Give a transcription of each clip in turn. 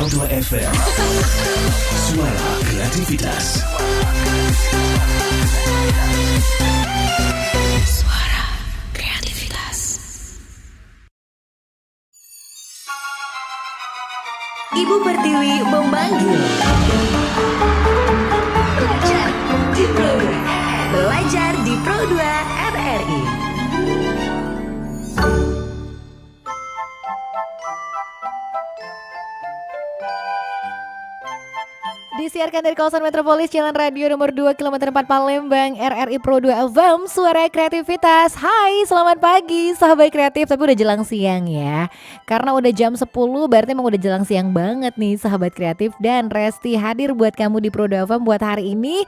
Pro 2 FM. Suara kreativitas. Suara kreativitas. Ibu Pertiwi memanggil. Belajar di Pro 2 RRI. Disiarkan dari kawasan Metropolis Jalan Radio nomor 2 km 4 Palembang, RRI Pro 2 FM, Suara Kreativitas. Hai, selamat pagi sahabat kreatif. Tapi udah jelang siang ya. Karena udah jam 10 berarti emang udah jelang siang banget nih sahabat kreatif. Dan Resti hadir buat kamu di Pro 2 FM buat hari ini.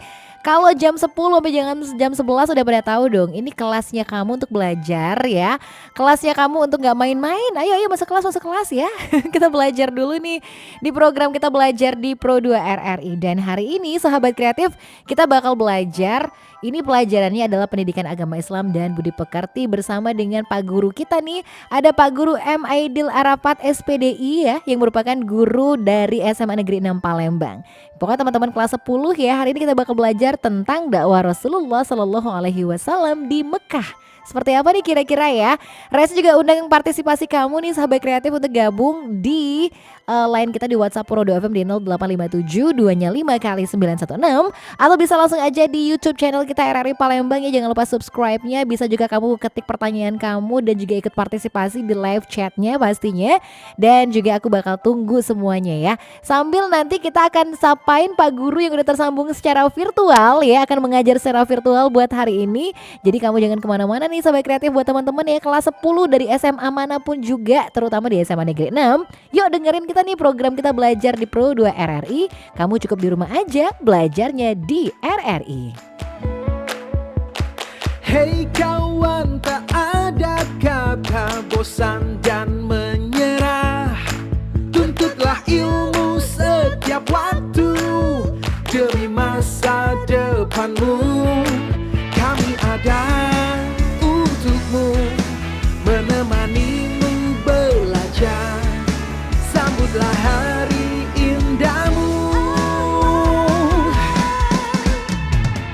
Kalau jam 10 sampai jam 11 udah pada tahu dong, ini kelasnya kamu untuk belajar ya. Kelasnya kamu untuk gak main-main. Ayo masuk kelas ya. Kita belajar dulu nih di program Kita Belajar di Pro 2 RRI. Dan hari ini sahabat kreatif kita bakal belajar. Ini pelajarannya adalah pendidikan agama Islam dan budi pekerti bersama dengan Pak Guru kita nih. Ada Pak Guru M. Aidil Arafat SPDI ya, yang merupakan guru dari SMA Negeri 6 Palembang. Pokoknya teman-teman kelas 10 ya, hari ini kita bakal belajar tentang dakwah Rasulullah Shallallahu Alaihi Wasallam di Mekah. Seperti apa nih kira-kira ya? Resi juga undang partisipasi kamu nih sahabat kreatif untuk gabung di line kita di WhatsApp Pro 2 FM di 0857 2-nya 5x916. Atau bisa langsung aja di YouTube channel kita RRI Palembang ya. Jangan lupa subscribe-nya. Bisa juga kamu ketik pertanyaan kamu dan juga ikut partisipasi di live chatnya pastinya. Dan juga aku bakal tunggu semuanya ya. Sambil nanti kita akan sapain Pak Guru yang udah tersambung secara virtual ya. Akan mengajar secara virtual buat hari ini. Jadi kamu jangan kemana-mana nih sahabat kreatif buat teman-teman ya kelas 10 dari SMA manapun juga, terutama di SMA Negeri 6. Yuk dengerin kita nih program Kita Belajar di Pro 2 RRI. Kamu cukup di rumah aja, belajarnya di RRI. Hei kawan, tak ada kata bosan dan menyerah. Tuntutlah ilmu setiap waktu demi masa depanmu. Kami ada untukmu, menemanimu belajar. Sambutlah hari indahmu.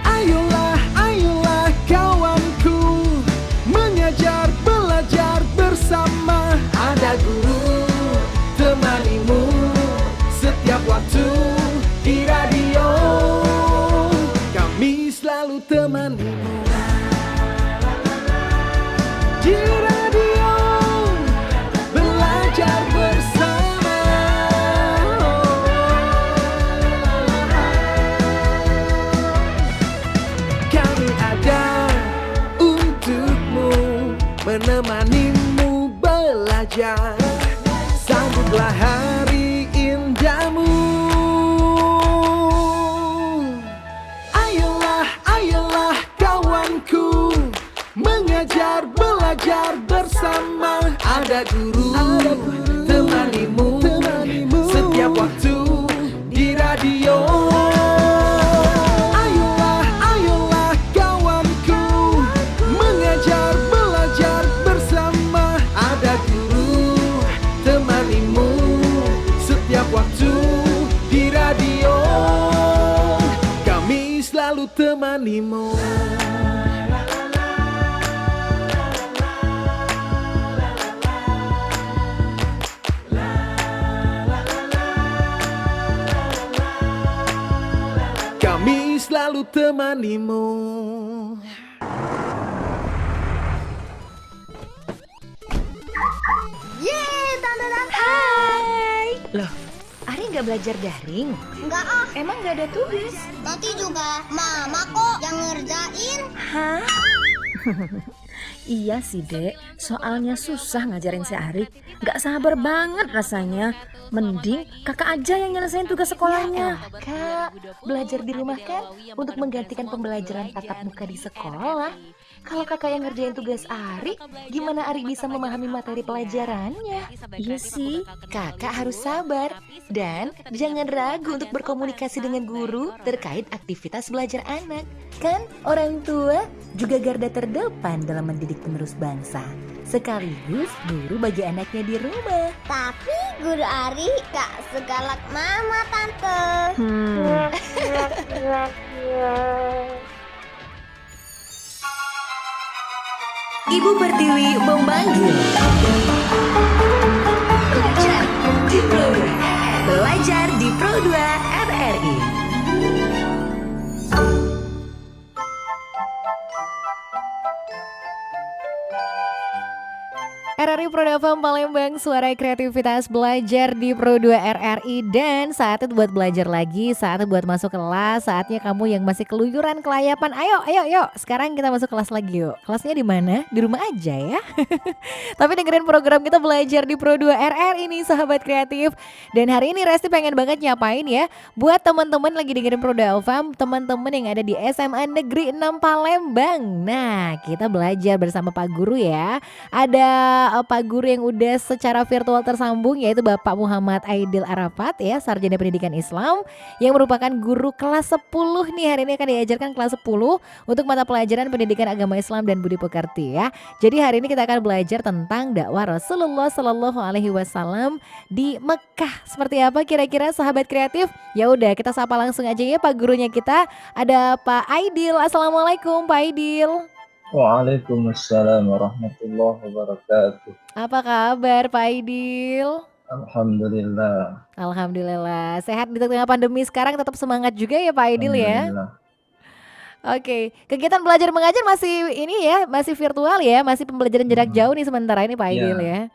Ayolah kawanku, mengajar belajar bersama. Ada guru temanimu setiap waktu di radio. Kami selalu temanimu di radio, belajar bersama. Kami ada untukmu, menemanimu belajar. Sambutlah hari indahmu. Ayolah kawanku, mengajar belajar bersama. Ada guru temanimu setiap waktu di radio. Ayolah kawanku, mengajar belajar bersama. Ada guru temanimu setiap waktu di radio. Kami selalu temanimu. Kami selalu temanimu. Yeay, tante. Hai. Loh, Ari nggak belajar daring? Enggak ah, Emang nggak ada tugas? nanti juga mama kok yang ngerjain. Hah? Iya sih dek, soalnya susah ngajarin si Ari. Gak sabar banget rasanya. Mending kakak aja yang nyelesain tugas sekolahnya. Kak, belajar di rumah kan untuk menggantikan pembelajaran tatap muka di sekolah. Kalau kakak yang ngerjain tugas Ari, gimana Ari bisa memahami materi pelajarannya? Iya sih, kakak harus sabar. Dan jangan ragu untuk berkomunikasi dengan guru terkait aktivitas belajar anak. Kan orang tua juga garda terdepan dalam mendidik penerus bangsa. sekaligus guru bagi anaknya di rumah. Tapi Guru Ari gak segalak mama tante. Ibu Pertiwi memanggil. Belajar di Pro 2 RRI. RRI Pro FM Palembang, suara kreativitas belajar di Pro 2 RRI. Dan saatnya buat belajar lagi, saatnya buat masuk kelas. Saatnya kamu yang masih keluyuran, kelayapan, ayo. Sekarang kita masuk kelas lagi yuk. Kelasnya di mana? Di rumah aja ya. Tapi dengerin program kita belajar di Pro 2 RRI nih sahabat kreatif. Dan hari ini Resti pengen banget nyapain ya, buat teman-teman lagi dengerin Pro 2 FM, teman-teman yang ada di SMA Negeri 6 Palembang. Nah, kita belajar bersama Pak Guru ya. Ada Pak Guru yang udah secara virtual tersambung, yaitu Bapak Muhammad Aidil Arafat ya, Sarjana Pendidikan Islam, yang merupakan guru kelas 10 nih. Hari ini akan diajarkan kelas 10 untuk mata pelajaran Pendidikan Agama Islam dan Budi Pekerti ya. Jadi hari ini kita akan belajar tentang dakwah Rasulullah Shallallahu Alaihi Wasallam di Mekah. Seperti apa kira-kira sahabat kreatif? Ya udah, kita sapa langsung aja ya Pak gurunya kita. Ada Pak Aidil. Assalamualaikum Pak Aidil. Waalaikumsalam warahmatullahi wabarakatuh. Apa kabar Pak Aidil? Alhamdulillah. Alhamdulillah. Sehat di tengah pandemi sekarang, tetap semangat juga ya Pak Aidil ya. Alhamdulillah. Oke, kegiatan belajar mengajar masih ini ya, masih virtual ya, masih pembelajaran jarak jauh nih sementara ini Pak Aidil ya.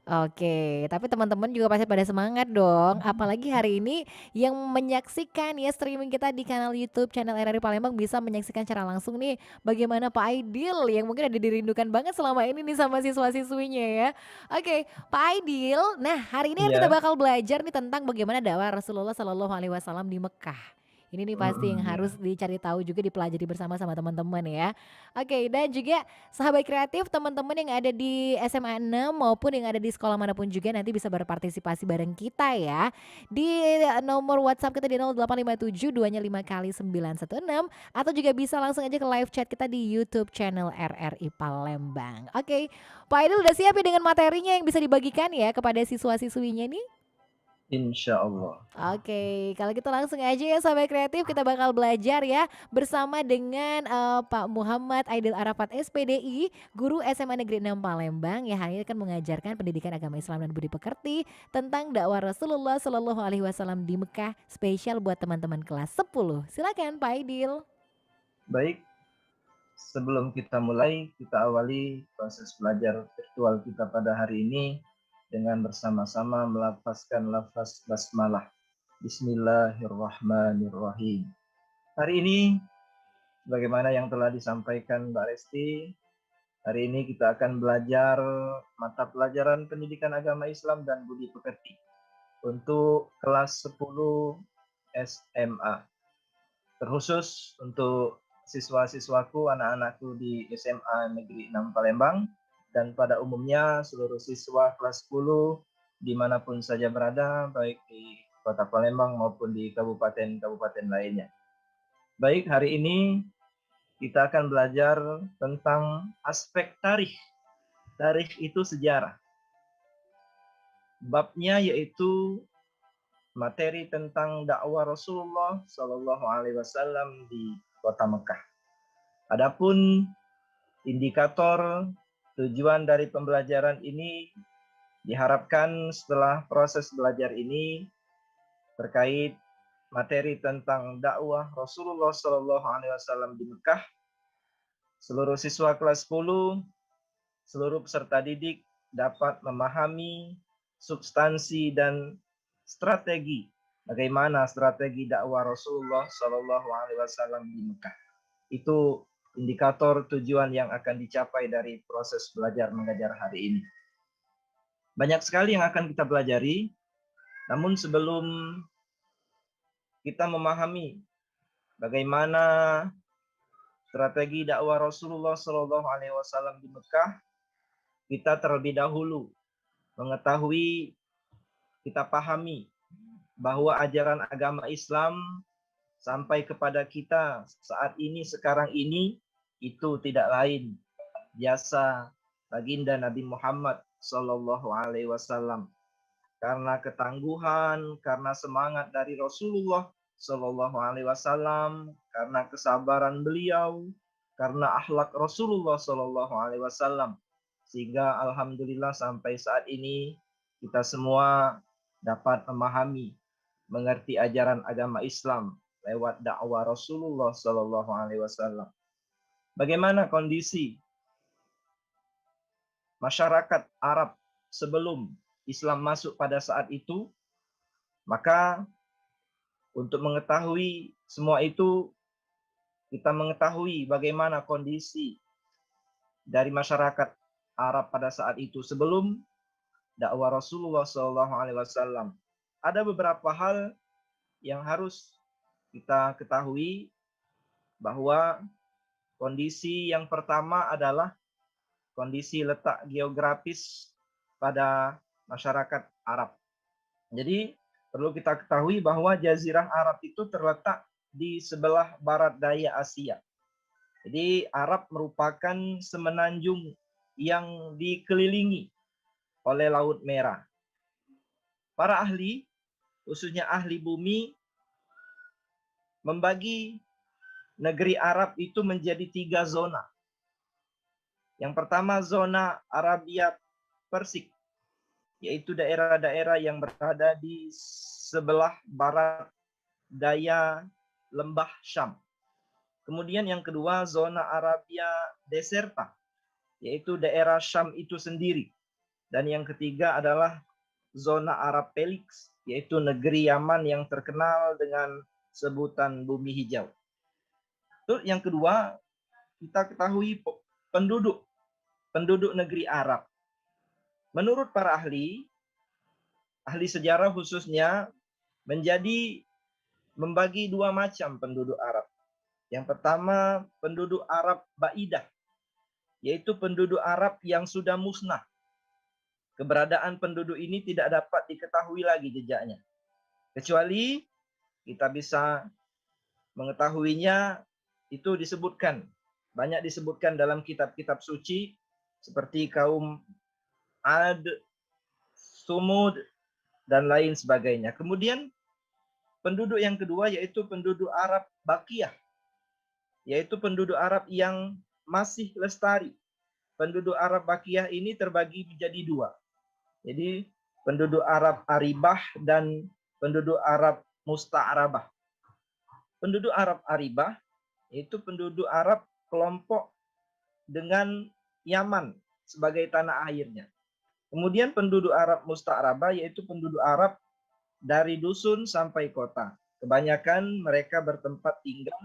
Oke, tapi teman-teman juga pasti pada semangat dong. Apalagi hari ini yang menyaksikan ya streaming kita di kanal YouTube channel RRI Palembang bisa menyaksikan secara langsung nih bagaimana Pak Aidil yang mungkin ada dirindukan banget selama ini nih sama siswa-siswinya ya. Oke, Pak Aidil. Nah, hari ini kan kita bakal belajar nih tentang bagaimana dakwah Rasulullah Shallallahu Alaihi Wasallam di Mekah. Ini nih pasti yang harus dicari tahu juga, dipelajari bersama sama teman-teman ya. Oke, dan juga sahabat kreatif, teman-teman yang ada di SMA 6 maupun yang ada di sekolah manapun juga nanti bisa berpartisipasi bareng kita ya. Di nomor WhatsApp kita di 0857 2-nya 5 kali 916, atau juga bisa langsung aja ke live chat kita di YouTube channel RRI Palembang. Oke, Pak Aidil udah siap ya dengan materinya yang bisa dibagikan ya kepada siswa-siswinya nih? Insya Allah. Oke, kalau gitu langsung aja ya sahabat kreatif, kita bakal belajar ya bersama dengan Pak Muhammad Aidil Arafat SPDI, guru SMA Negeri 6 Palembang yang hari ini akan mengajarkan pendidikan agama Islam dan Budi Pekerti tentang dakwah Rasulullah Shallallahu Alaihi Wasallam di Mekah, spesial buat teman-teman kelas 10. Silakan Pak Aidil. Baik, sebelum kita mulai, kita awali proses belajar virtual kita pada hari ini dengan bersama-sama melafazkan lafaz basmalah. Bismillahirrahmanirrahim. Hari ini, bagaimana yang telah disampaikan Mbak Resti, hari ini kita akan belajar mata pelajaran pendidikan agama Islam dan Budi Pekerti untuk kelas 10 SMA. Terkhusus untuk siswa-siswaku, anak-anakku di SMA Negeri 6 Palembang, dan pada umumnya seluruh siswa kelas 10 dimanapun saja berada, baik di Kota Palembang maupun di kabupaten-kabupaten lainnya. Baik, hari ini kita akan belajar tentang aspek tarikh. Tarikh itu sejarah. Babnya yaitu materi tentang dakwah Rasulullah Shallallahu Alaihi Wasallam di Kota Mekah. Adapun indikator tujuan dari pembelajaran ini diharapkan setelah proses belajar ini terkait materi tentang dakwah Rasulullah Shallallahu Alaihi Wasallam di Mekah, seluruh siswa kelas 10, seluruh peserta didik dapat memahami substansi dan strategi bagaimana strategi dakwah Rasulullah Shallallahu Alaihi Wasallam di Mekah. Itu indikator tujuan yang akan dicapai dari proses belajar mengajar hari ini. Banyak sekali yang akan kita pelajari, namun sebelum kita memahami bagaimana strategi dakwah Rasulullah Shallallahu Alaihi Wasallam di Mekah, kita terlebih dahulu mengetahui, kita pahami bahwa ajaran agama Islam sampai kepada kita saat ini, sekarang ini, itu tidak lain jasa baginda Nabi Muhammad Sallallahu Alaihi Wasallam. Karena ketangguhan, karena semangat dari Rasulullah Sallallahu Alaihi Wasallam, karena kesabaran beliau, karena akhlak Rasulullah Sallallahu Alaihi Wasallam, sehingga alhamdulillah sampai saat ini kita semua dapat memahami, mengerti ajaran agama Islam lewat dakwah Rasulullah Sallallahu Alaihi Wasallam. Bagaimana kondisi masyarakat Arab sebelum Islam masuk pada saat itu? Maka untuk mengetahui semua itu, kita mengetahui bagaimana kondisi dari masyarakat Arab pada saat itu sebelum dakwah Rasulullah SAW. Ada beberapa hal yang harus kita ketahui, bahwa kondisi yang pertama adalah kondisi letak geografis pada masyarakat Arab. Jadi perlu kita ketahui bahwa Jazirah Arab itu terletak di sebelah barat daya Asia. Jadi Arab merupakan semenanjung yang dikelilingi oleh Laut Merah. Para ahli, khususnya ahli bumi, membagi negeri Arab itu menjadi 3 zona. Yang pertama zona Arabia Persik, yaitu daerah-daerah yang berada di sebelah barat daya lembah Syam. Kemudian yang kedua zona Arabia Deserta, yaitu daerah Syam itu sendiri. Dan yang ketiga adalah zona Arab Pelix, yaitu negeri Yaman yang terkenal dengan sebutan bumi hijau. Terus yang kedua, kita ketahui penduduk negeri Arab. Menurut para ahli sejarah khususnya, membagi 2 macam penduduk Arab. Yang pertama, penduduk Arab Baidah, yaitu penduduk Arab yang sudah musnah. Keberadaan penduduk ini tidak dapat diketahui lagi jejaknya. Kecuali kita bisa mengetahuinya, itu banyak disebutkan dalam kitab-kitab suci, seperti kaum Ad, Sumud, dan lain sebagainya. Kemudian penduduk yang kedua yaitu penduduk Arab Bakiyah, yaitu penduduk Arab yang masih lestari. Penduduk Arab Bakiyah ini terbagi menjadi 2. Jadi penduduk Arab Aribah dan penduduk Arab Musta'arabah. Penduduk Arab Aribah yaitu penduduk Arab kelompok dengan Yaman sebagai tanah airnya. Kemudian penduduk Arab Musta'arabah yaitu penduduk Arab dari dusun sampai kota. Kebanyakan mereka bertempat tinggal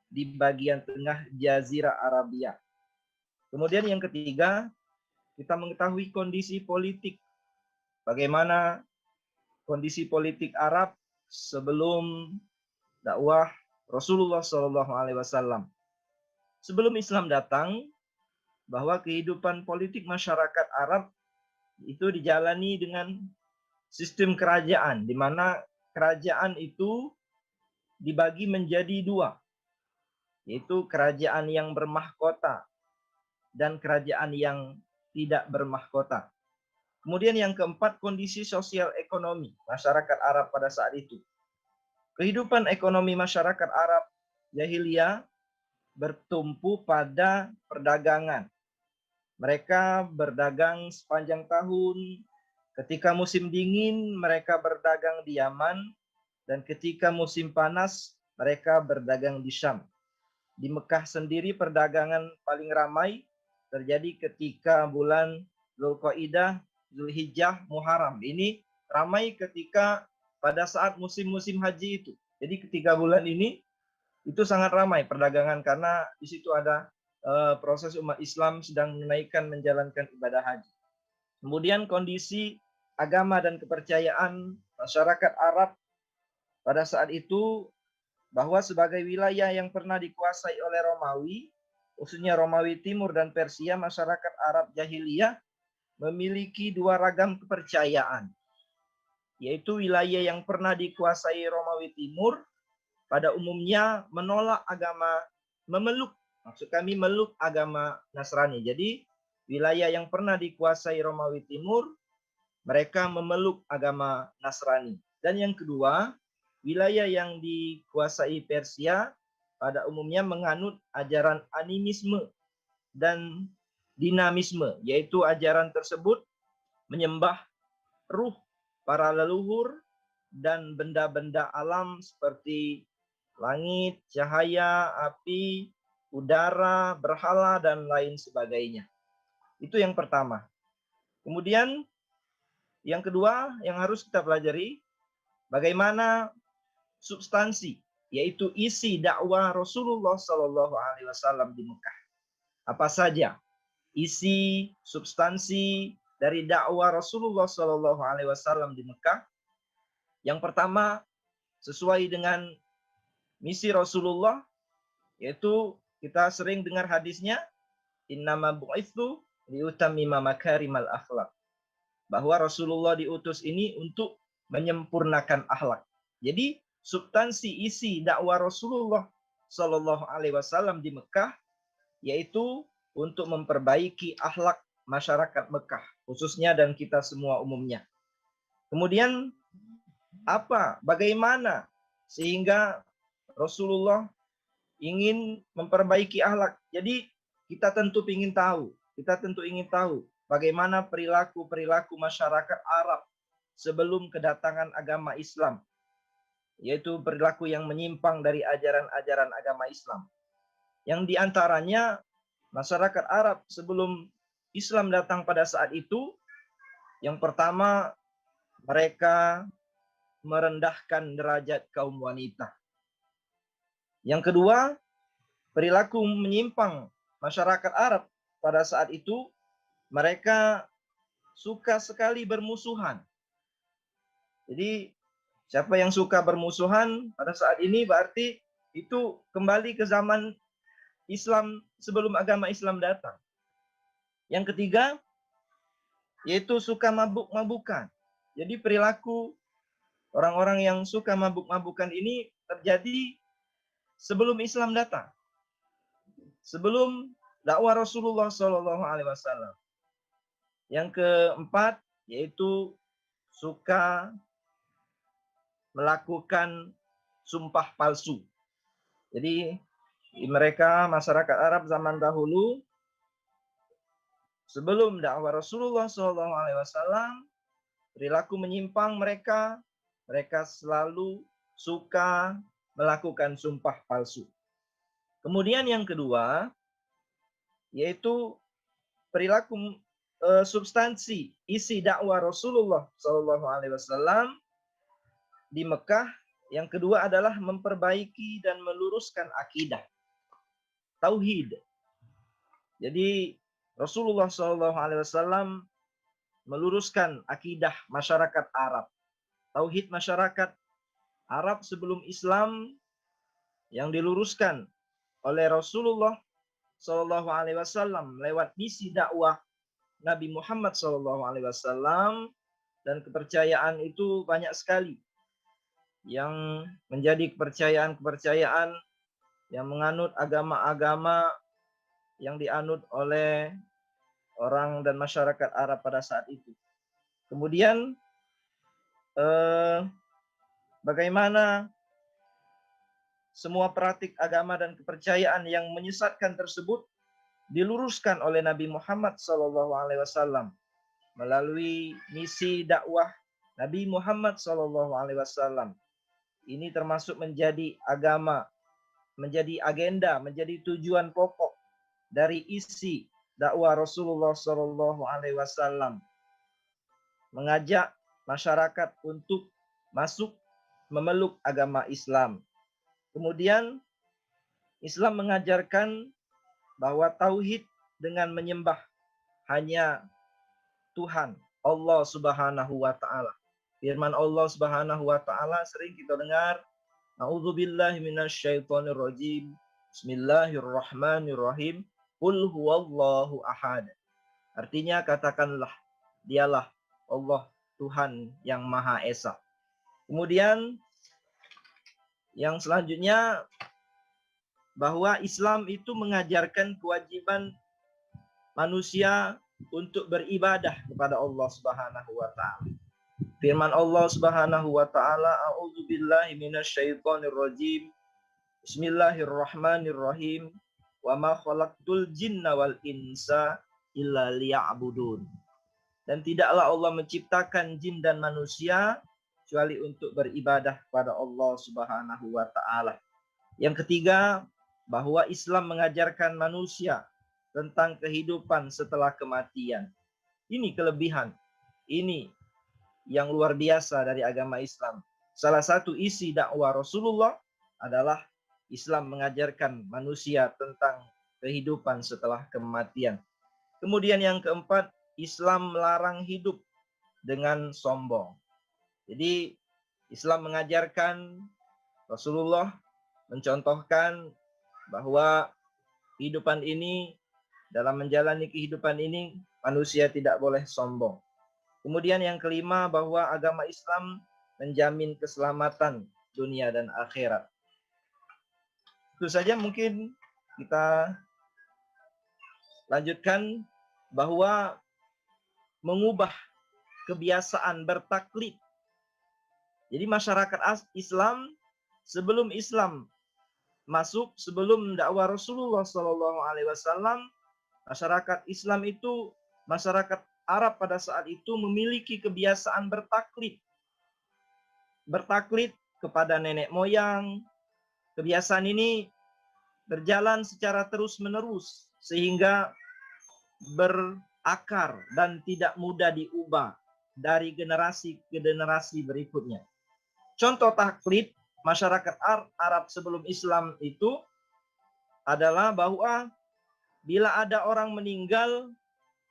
di bagian tengah Jazirah Arabia. Kemudian yang ketiga, kita mengetahui kondisi politik. Bagaimana kondisi politik Arab sebelum dakwah Rasulullah SAW. Sebelum Islam datang, bahwa kehidupan politik masyarakat Arab itu dijalani dengan sistem kerajaan, di mana kerajaan itu dibagi menjadi 2, yaitu kerajaan yang bermahkota dan kerajaan yang tidak bermahkota. Kemudian yang keempat, kondisi sosial ekonomi masyarakat Arab pada saat itu. Kehidupan ekonomi masyarakat Arab Jahiliyah bertumpu pada perdagangan. Mereka berdagang sepanjang tahun. Ketika musim dingin, mereka berdagang di Yaman. Dan ketika musim panas, mereka berdagang di Syam. Di Mekah sendiri perdagangan paling ramai terjadi ketika bulan Dzulqa'dah, Zulhijjah, Muharram. Ini ramai ketika pada saat musim-musim haji itu. Jadi ketiga bulan ini itu sangat ramai perdagangan, karena di situ ada proses umat Islam sedang menaikkan menjalankan ibadah haji. Kemudian kondisi agama dan kepercayaan masyarakat Arab pada saat itu, bahwa sebagai wilayah yang pernah dikuasai oleh Romawi, khususnya Romawi Timur dan Persia, masyarakat Arab Jahiliyah memiliki 2 ragam kepercayaan. Yaitu wilayah yang pernah dikuasai Romawi Timur pada umumnya menolak agama, meluk agama Nasrani. Jadi wilayah yang pernah dikuasai Romawi Timur, mereka memeluk agama Nasrani. Dan yang kedua, wilayah yang dikuasai Persia pada umumnya menganut ajaran animisme dan dinamisme, yaitu ajaran tersebut menyembah ruh para leluhur dan benda-benda alam seperti langit, cahaya, api, udara, berhala, dan lain sebagainya. Itu yang pertama. Kemudian yang kedua yang harus kita pelajari, bagaimana substansi, yaitu isi dakwah Rasulullah SAW di Mekah. Apa saja isi substansi dari dakwah Rasulullah SAW di Mekah? Yang pertama, sesuai dengan misi Rasulullah, yaitu kita sering dengar hadisnya, innama bu'itsu liutammima makarimal akhlak, bahwa Rasulullah diutus ini untuk menyempurnakan akhlak. Jadi substansi isi dakwah Rasulullah Shallallahu Alaihi Wasallam di Mekah yaitu untuk memperbaiki akhlak masyarakat Mekah khususnya dan kita semua umumnya. Kemudian bagaimana sehingga Rasulullah ingin memperbaiki akhlak? Jadi kita tentu ingin tahu bagaimana perilaku masyarakat Arab sebelum kedatangan agama Islam, yaitu perilaku yang menyimpang dari ajaran-ajaran agama Islam. Yang diantaranya masyarakat Arab sebelum Islam datang pada saat itu, yang pertama mereka merendahkan derajat kaum wanita. Yang kedua, perilaku menyimpang masyarakat Arab pada saat itu, mereka suka sekali bermusuhan. Jadi siapa yang suka bermusuhan pada saat ini berarti itu kembali ke zaman Islam sebelum agama Islam datang. Yang ketiga, yaitu suka mabuk-mabukan. Jadi perilaku orang-orang yang suka mabuk-mabukan ini terjadi sebelum Islam datang. Sebelum dakwah Rasulullah SAW. Yang keempat, yaitu suka melakukan sumpah palsu. Jadi mereka masyarakat Arab zaman dahulu sebelum dakwah Rasulullah SAW, perilaku menyimpang mereka selalu suka melakukan sumpah palsu. Kemudian yang kedua, yaitu perilaku substansi isi dakwah Rasulullah SAW di Mekah. Yang kedua adalah memperbaiki dan meluruskan akidah, tauhid. Jadi Rasulullah SAW meluruskan akidah masyarakat Arab, tauhid masyarakat Arab sebelum Islam yang diluruskan oleh Rasulullah SAW lewat misi dakwah Nabi Muhammad SAW, dan kepercayaan itu banyak sekali yang menjadi kepercayaan yang menganut agama-agama yang dianut oleh orang dan masyarakat Arab pada saat itu. Kemudian bagaimana semua praktik agama dan kepercayaan yang menyesatkan tersebut diluruskan oleh Nabi Muhammad SAW melalui misi dakwah Nabi Muhammad SAW. Ini termasuk menjadi agama, menjadi agenda, menjadi tujuan pokok dari isi dakwah Rasulullah SAW, mengajak masyarakat untuk masuk memeluk agama Islam. Kemudian Islam mengajarkan bahwa tauhid dengan menyembah hanya Tuhan, Allah Subhanahu wa Ta'ala. Firman Allah Subhanahu wa Ta'ala sering kita dengar, A'udzubillahi minasyaitonirrajim, Bismillahirrahmanirrahim, Qul huwallahu ahad. Artinya katakanlah, dialah Allah Tuhan yang Maha Esa. Kemudian yang selanjutnya, bahwa Islam itu mengajarkan kewajiban manusia untuk beribadah kepada Allah Subhanahu wa taala. Firman Allah Subhanahu wa taala, a'udzubillahi minasyaitonir rajim. Bismillahirrahmanirrahim. Wa ma khalaqtul jinna wal insa illa liya'budun. Dan tidaklah Allah menciptakan jin dan manusia kecuali untuk beribadah kepada Allah Subhanahu wa taala. Yang ketiga, bahwa Islam mengajarkan manusia tentang kehidupan setelah kematian. Ini kelebihan. Ini yang luar biasa dari agama Islam. Salah satu isi dakwah Rasulullah adalah Islam mengajarkan manusia tentang kehidupan setelah kematian. Kemudian yang keempat, Islam melarang hidup dengan sombong. Jadi Islam mengajarkan, Rasulullah mencontohkan bahwa kehidupan ini, dalam menjalani kehidupan ini, manusia tidak boleh sombong. Kemudian yang kelima, bahwa agama Islam menjamin keselamatan dunia dan akhirat. Itu saja mungkin kita lanjutkan, bahwa mengubah kebiasaan bertaklid. Jadi masyarakat Islam, sebelum Islam masuk, sebelum dakwah Rasulullah SAW, masyarakat Islam itu, masyarakat Arab pada saat itu memiliki kebiasaan bertaklid. Bertaklid kepada nenek moyang. Kebiasaan ini berjalan secara terus-menerus sehingga berakar dan tidak mudah diubah dari generasi ke generasi berikutnya. Contoh taklid masyarakat Arab sebelum Islam itu adalah bahwa bila ada orang meninggal,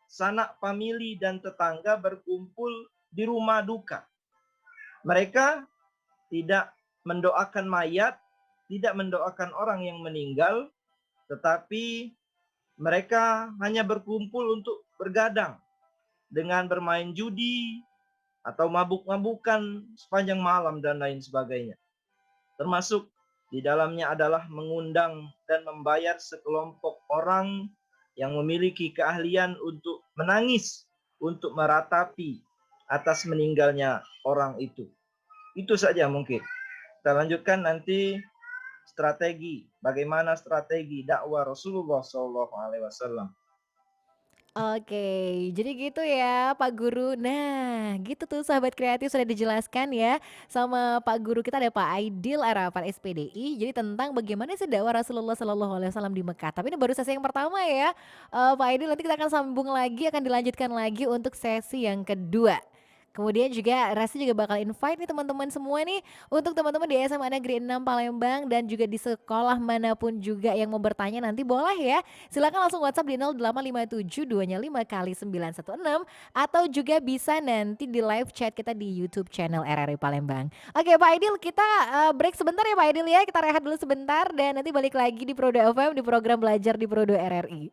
sanak famili dan tetangga berkumpul di rumah duka. Mereka tidak mendoakan mayat, tidak mendoakan orang yang meninggal, tetapi mereka hanya berkumpul untuk bergadang dengan bermain judi atau mabuk-mabukan sepanjang malam dan lain sebagainya. Termasuk di dalamnya adalah mengundang dan membayar sekelompok orang yang memiliki keahlian untuk menangis, untuk meratapi atas meninggalnya orang itu. Itu saja mungkin. Kita lanjutkan nanti strategi, bagaimana strategi dakwah Rasulullah SAW. Oke, jadi gitu ya Pak Guru. Nah, gitu tuh sahabat kreatif sudah dijelaskan ya sama Pak Guru kita, ada Pak Aidil Arafat SPDI. Jadi tentang bagaimana sih dakwah Rasulullah SAW di Mekah. Tapi ini baru sesi yang pertama ya, Pak Aidil. Nanti kita akan sambung lagi, akan dilanjutkan lagi untuk sesi yang kedua. Kemudian juga Rasti juga bakal invite nih teman-teman semua nih, untuk teman-teman di SMA Negeri 6 Palembang dan juga di sekolah manapun juga yang mau bertanya nanti boleh ya. Silakan langsung WhatsApp di 0857 2nya 5 kali 916, atau juga bisa nanti di live chat kita di YouTube channel RRI Palembang. Oke Pak Aidil, kita break sebentar ya Pak Aidil ya. Kita rehat dulu sebentar dan nanti balik lagi di Pro 2 FM di program Belajar di Pro 2 RRI.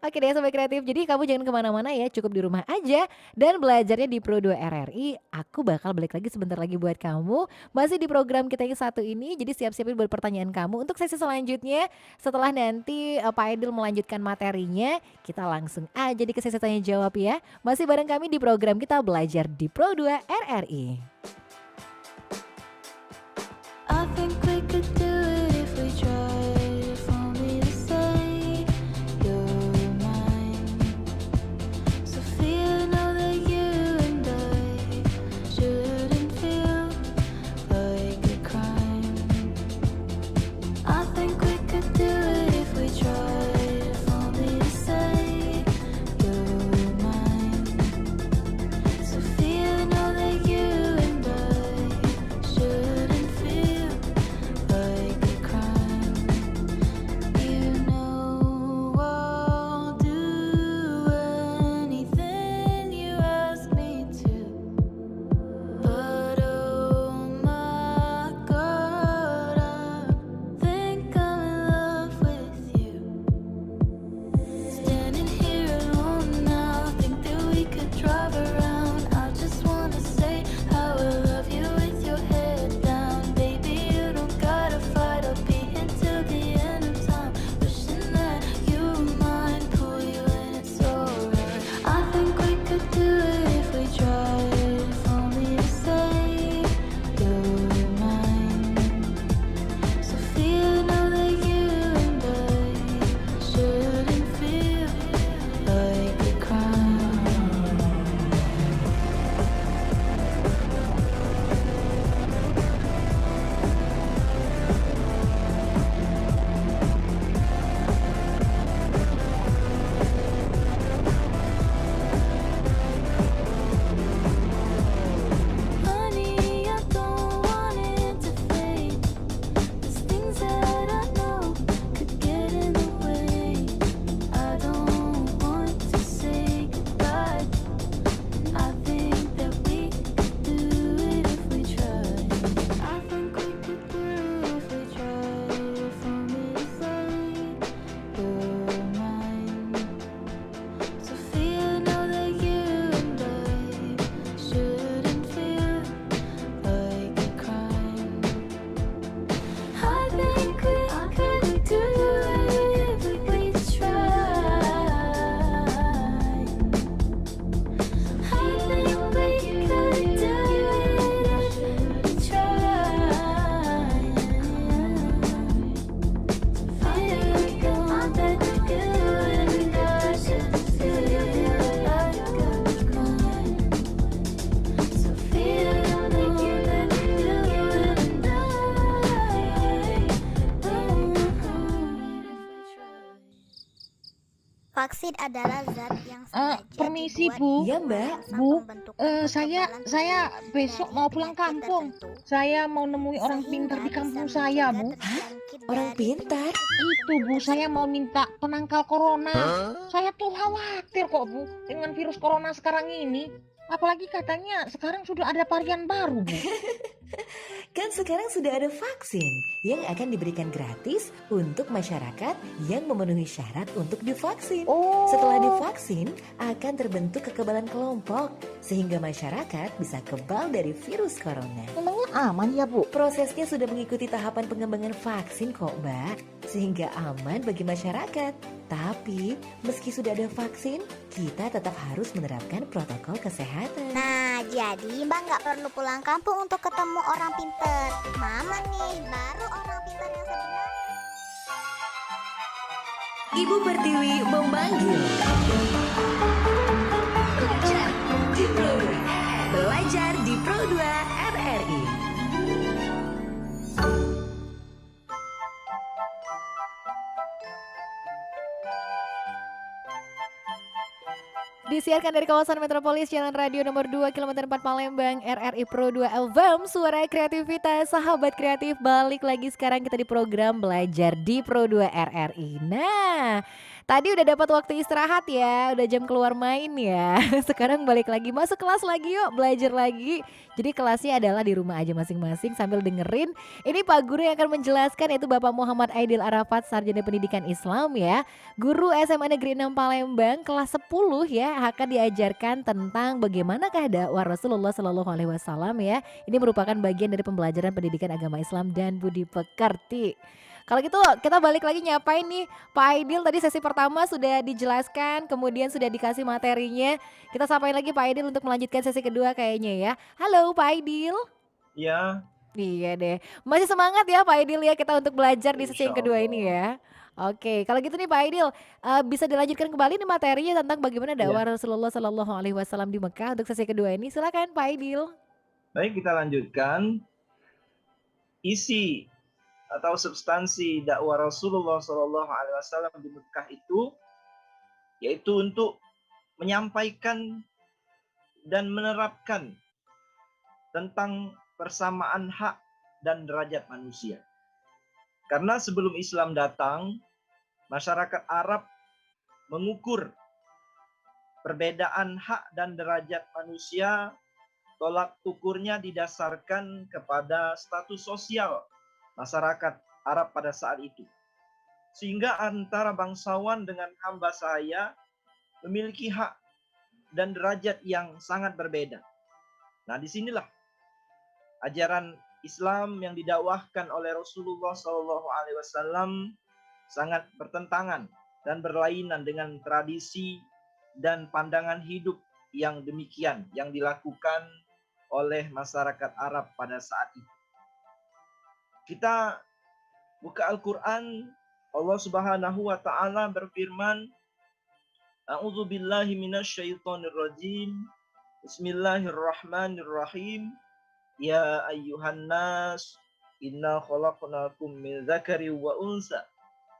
Oke deh Sobat Kreatif, jadi kamu jangan kemana-mana ya, cukup di rumah aja dan belajarnya di Pro 2 RRI. Aku bakal balik lagi sebentar lagi buat kamu, masih di program kita yang satu ini. Jadi siap-siapin buat pertanyaan kamu untuk sesi selanjutnya. Setelah nanti Pak Aidil melanjutkan materinya, kita langsung aja di sesi tanya jawab ya. Masih bareng kami di program kita Belajar di Pro 2 RRI. I think we could do it if we tried. For me to say you're mine, Sophia, know that you and I shouldn't feel like a crime. I think we could do it if we tried. For me to say you're mine, Sophia, know that you and I Vaksin adalah zat yang sengaja permisi, dibuat Bu. Iya, Mbak. merangsang Bu, pembentukan saya kekebalan besok tubuh mau dari pulang penyakit kampung. tertentu, Saya mau nemui orang sehingga pintar di bisa kampung saya, mencegah Bu. terjangkit Orang dari pintar? penyakit Itu, Bu, saya mau minta penangkal corona. Saya tuh khawatir kok, Bu, dengan virus corona sekarang ini. Apalagi katanya sekarang sudah ada varian baru, Bu. Kan sekarang sudah ada vaksin yang akan diberikan gratis untuk masyarakat yang memenuhi syarat untuk divaksin. Oh. Setelah divaksin, akan terbentuk kekebalan kelompok sehingga masyarakat bisa kebal dari virus corona. Memangnya aman ya, Bu? Prosesnya sudah mengikuti tahapan pengembangan vaksin kok, Mbak, sehingga aman bagi masyarakat. Tapi, meski sudah ada vaksin, kita tetap harus menerapkan protokol kesehatan. Nah, jadi Mbak nggak perlu pulang kampung untuk ketemu orang pinter. Mama nih, baru orang pinter yang sebenarnya. Ibu Pertiwi memanggil. Belajar di Pro 2 RRI. Disiarkan dari kawasan Metropolis Jalan Radio nomor 2 km 4 Palembang, RRI Pro 2 FM, suara kreativitas, sahabat kreatif. Balik lagi sekarang kita di program Belajar di Pro 2 RRI. Nah, tadi udah dapat waktu istirahat ya, udah jam keluar main ya. Sekarang balik lagi, masuk kelas lagi yuk, belajar lagi. Jadi kelasnya adalah di rumah aja masing-masing sambil dengerin. Ini Pak Guru yang akan menjelaskan, yaitu Bapak Muhammad Aidil Arafat, Sarjana Pendidikan Islam ya. Guru SMA Negeri 6 Palembang, kelas 10 ya, akan diajarkan tentang bagaimanakah dakwah Rasulullah Shallallahu Alaihi Wasallam ya. Ini merupakan bagian dari pembelajaran pendidikan agama Islam dan budi pekerti. Kalau gitu kita balik lagi nyapain nih Pak Aidil. Tadi sesi pertama sudah dijelaskan, kemudian sudah dikasih materinya. Kita sapain lagi Pak Aidil untuk melanjutkan sesi kedua kayaknya ya. Halo Pak Aidil. Ya, Iya deh, masih semangat ya Pak Aidil ya kita untuk belajar di sesi yang Insya kedua Allah. ini ya. Oke, kalau gitu nih Pak Aidil, bisa dilanjutkan kembali nih materinya tentang bagaimana dakwah Rasulullah Shallallahu Alaihi Wasallam di Mekah untuk sesi kedua ini. Silakan Pak Aidil. baik, kita lanjutkan. Isi atau substansi dakwah Rasulullah Shallallahu Alaihi Wasallam di Mekah itu, yaitu untuk menyampaikan dan menerapkan tentang persamaan hak dan derajat manusia. Karena sebelum Islam datang, masyarakat Arab mengukur perbedaan hak dan derajat manusia, tolak ukurnya didasarkan kepada status sosial masyarakat Arab pada saat itu. Sehingga antara bangsawan dengan hamba sahaya memiliki hak dan derajat yang sangat berbeda. Nah, disinilah ajaran Islam yang didakwahkan oleh Rasulullah SAW sangat bertentangan dan berlainan dengan tradisi dan pandangan hidup yang demikian yang dilakukan oleh masyarakat Arab pada saat itu. Kita buka Al-Quran, Allah Subhanahu wa Ta'ala berfirman, A'udzu billahi minasyaitonir rajim. Bismillahirrahmanirrahim. Ya ayyuhan nas, inna khalaqnakum min dzakari wa unsa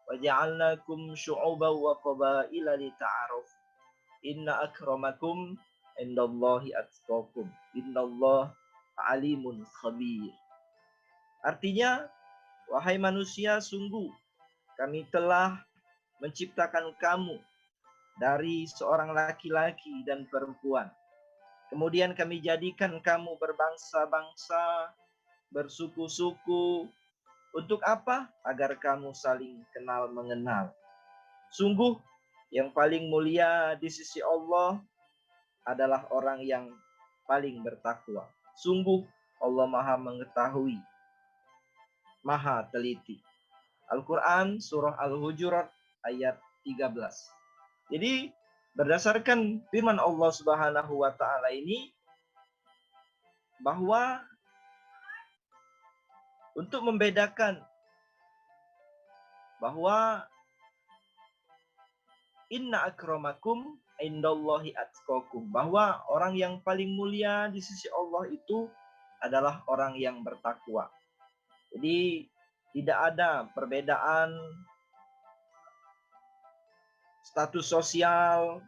wa ja'alnakum syu'uban wa qabaila lita'arafu. Inna akramakum indallahi atqakum. Innallaha alimun khabir. Artinya, wahai manusia, sungguh kami telah menciptakan kamu dari seorang laki-laki dan perempuan. Kemudian kami jadikan kamu berbangsa-bangsa, bersuku-suku. Untuk apa? Agar kamu saling kenal mengenal. Sungguh yang paling mulia di sisi Allah adalah orang yang paling bertakwa. Sungguh Allah Maha mengetahui, Maha teliti. Al-Quran surah Al-Hujurat ayat 13. Jadi berdasarkan firman Allah Subhanahu wa Ta'ala ini, bahwa untuk membedakan bahwa inna akramakum indallahi atqakum, bahwa orang yang paling mulia di sisi Allah itu adalah orang yang bertakwa. Jadi tidak ada perbedaan status sosial,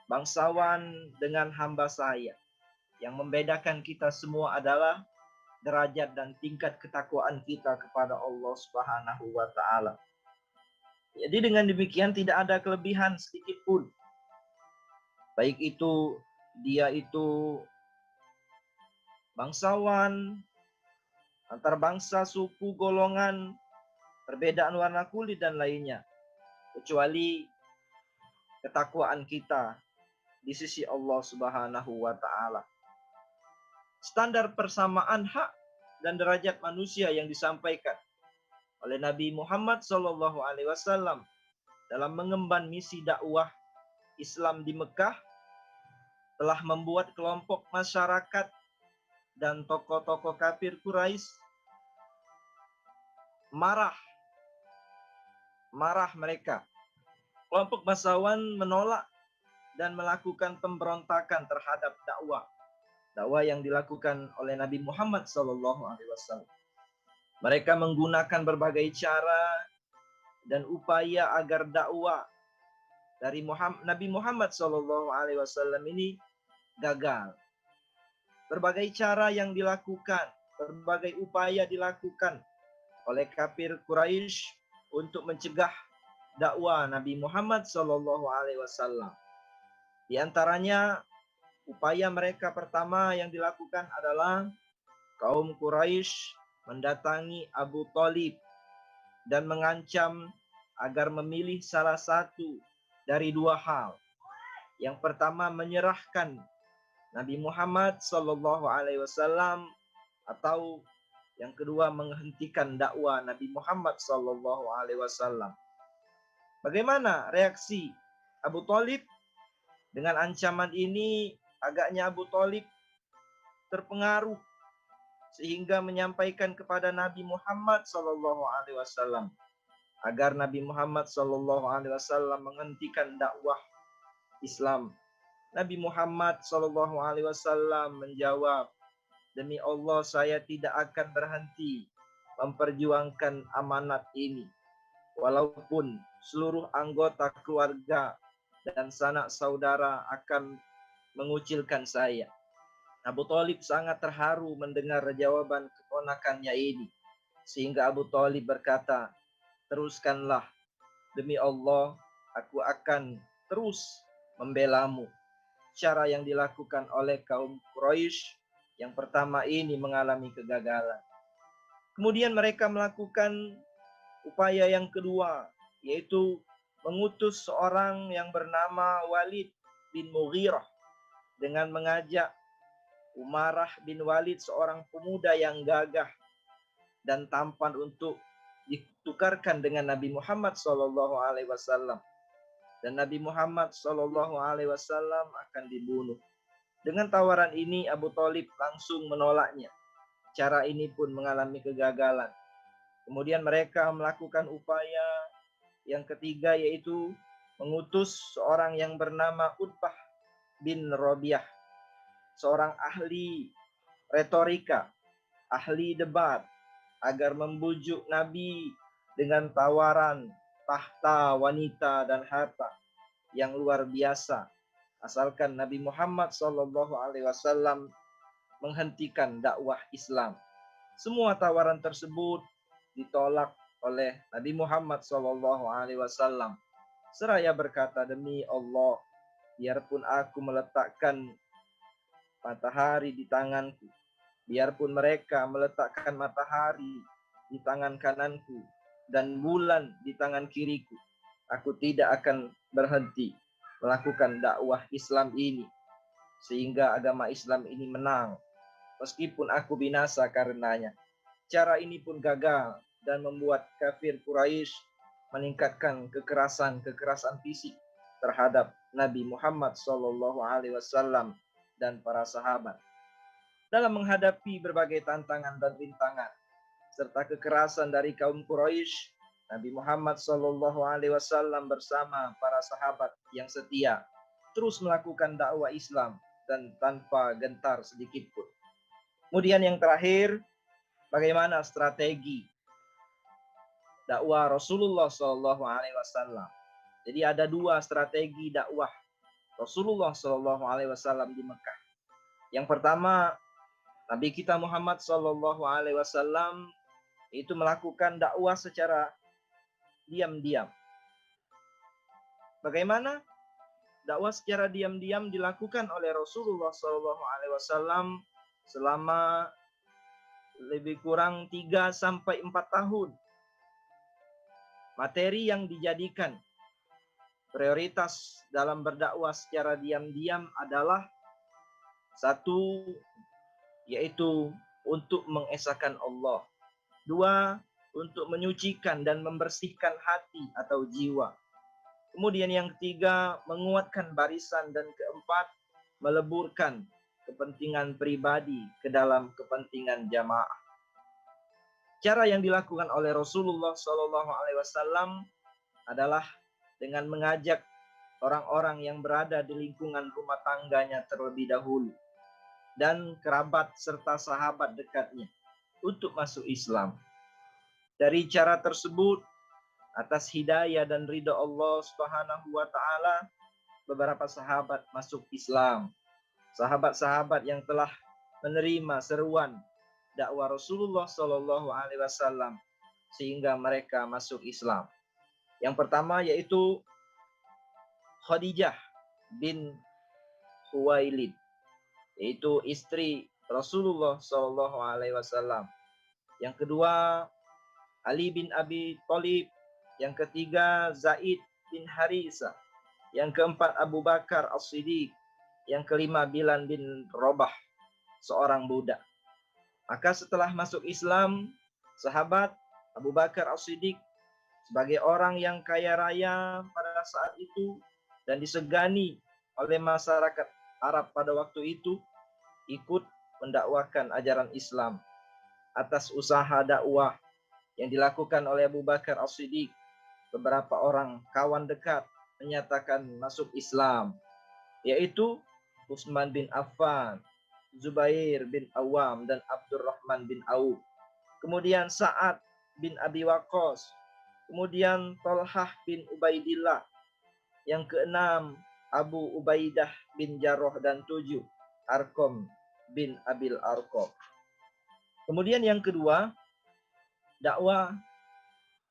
bangsawan dengan hamba saya. Yang membedakan kita semua adalah derajat dan tingkat ketakwaan kita kepada Allah Subhanahu wa taala. Jadi dengan demikian tidak ada kelebihan sedikit pun. Baik itu dia itu bangsawan, antar bangsa, suku, golongan, perbedaan warna kulit dan lainnya. Kecuali ketakwaan kita di sisi Allah Subhanahu wa taala. Standar persamaan hak dan derajat manusia yang disampaikan oleh Nabi Muhammad SAW dalam mengemban misi dakwah Islam di Mekah telah membuat kelompok masyarakat dan tokoh-tokoh kafir Quraisy marah mereka. Kelompok bangsawan menolak dan melakukan pemberontakan terhadap dakwah yang dilakukan oleh Nabi Muhammad SAW. Mereka menggunakan berbagai cara dan upaya agar dakwah dari Nabi Muhammad SAW ini gagal. Berbagai cara yang dilakukan, berbagai upaya dilakukan oleh kafir Quraisy untuk mencegah dakwah Nabi Muhammad SAW. Di antaranya upaya mereka pertama yang dilakukan adalah kaum Quraisy mendatangi Abu Thalib dan mengancam agar memilih salah satu dari dua hal. Yang pertama menyerahkan Nabi Muhammad SAW atau yang kedua menghentikan dakwah Nabi Muhammad SAW. Bagaimana reaksi Abu Thalib dengan ancaman ini? Agaknya Abu Thalib terpengaruh sehingga menyampaikan kepada Nabi Muhammad SAW agar Nabi Muhammad SAW menghentikan dakwah Islam. Nabi Muhammad SAW menjawab, "Demi Allah saya tidak akan berhenti memperjuangkan amanat ini, walaupun seluruh anggota keluarga dan sanak saudara akan mengucilkan saya." Abu Thalib sangat terharu mendengar jawaban keponakannya ini. Sehingga Abu Thalib berkata, "Teruskanlah. Demi Allah, aku akan terus membelamu." Cara yang dilakukan oleh kaum Quraisy yang pertama ini mengalami kegagalan. Kemudian mereka melakukan upaya yang kedua, yaitu mengutus seorang yang bernama Walid bin Mughirah dengan mengajak Umarah bin Walid, seorang pemuda yang gagah dan tampan, untuk ditukarkan dengan Nabi Muhammad SAW. Dan Nabi Muhammad SAW akan dibunuh. Dengan tawaran ini Abu Thalib langsung menolaknya. Cara ini pun mengalami kegagalan. Kemudian mereka melakukan upaya yang ketiga, yaitu mengutus seorang yang bernama Utbah bin Rabi'ah, seorang ahli retorika, ahli debat, agar membujuk Nabi dengan tawaran tahta, wanita, dan harta yang luar biasa, asalkan Nabi Muhammad SAW menghentikan dakwah Islam. Semua tawaran tersebut ditolak oleh Nabi Muhammad SAW. Seraya berkata, "Demi Allah, biarpun aku meletakkan matahari di tanganku, biarpun mereka meletakkan matahari di tangan kananku dan bulan di tangan kiriku, aku tidak akan berhenti melakukan dakwah Islam ini sehingga agama Islam ini menang, meskipun aku binasa karenanya." Cara ini pun gagal dan membuat kafir Quraisy meningkatkan kekerasan fisik terhadap Nabi Muhammad SAW dan para sahabat. Dalam menghadapi berbagai tantangan dan rintangan serta kekerasan dari kaum Quraisy, Nabi Muhammad SAW bersama para sahabat yang setia terus melakukan dakwah Islam dan tanpa gentar sedikit pun. Kemudian yang terakhir, bagaimana strategi dakwah Rasulullah SAW. Jadi ada dua strategi dakwah Rasulullah Shallallahu Alaihi Wasallam di Mekah. Yang pertama, Nabi kita Muhammad Shallallahu Alaihi Wasallam itu melakukan dakwah secara diam-diam. Bagaimana dakwah secara diam-diam dilakukan oleh Rasulullah Shallallahu Alaihi Wasallam selama lebih kurang 3 sampai 4 tahun. Materi yang dijadikan prioritas dalam berdakwah secara diam-diam adalah satu, yaitu untuk mengesahkan Allah. 2, untuk menyucikan dan membersihkan hati atau jiwa. Kemudian yang ketiga, menguatkan barisan, dan keempat, meleburkan kepentingan pribadi ke dalam kepentingan jamaah. Cara yang dilakukan oleh Rasulullah Shallallahu Alaihi Wasallam adalah dengan mengajak orang-orang yang berada di lingkungan rumah tangganya terlebih dahulu dan kerabat serta sahabat dekatnya untuk masuk Islam. Dari cara tersebut, atas hidayah dan ridha Allah Subhanahu wa taala, beberapa sahabat masuk Islam. Sahabat-sahabat yang telah menerima seruan dakwah Rasulullah Shallallahu Alaihi Wasallam sehingga mereka masuk Islam. Yang pertama yaitu Khadijah bin Khuwailid, yaitu istri Rasulullah Shallallahu Alaihi Wasallam. Yang kedua Ali bin Abi Thalib. Yang ketiga Zaid bin Harisa. Yang keempat Abu Bakar As-Siddiq. Yang kelima Bilal bin Rabah, seorang budak. Maka setelah masuk Islam, sahabat Abu Bakar As-Siddiq sebagai orang yang kaya raya pada saat itu dan disegani oleh masyarakat Arab pada waktu itu, ikut mendakwakan ajaran Islam atas usaha dakwah yang dilakukan oleh Abu Bakar As-Siddiq. Beberapa orang kawan dekat menyatakan masuk Islam, yaitu Utsman bin Affan, Zubair bin Awam, dan Abdurrahman bin Auf. Kemudian Sa'ad bin Abi Waqqas. Kemudian Talhah bin Ubaidillah. Yang keenam Abu Ubaidah bin Jarrah, dan 7 Arqam bin Abil Arqam. Kemudian yang kedua, dakwah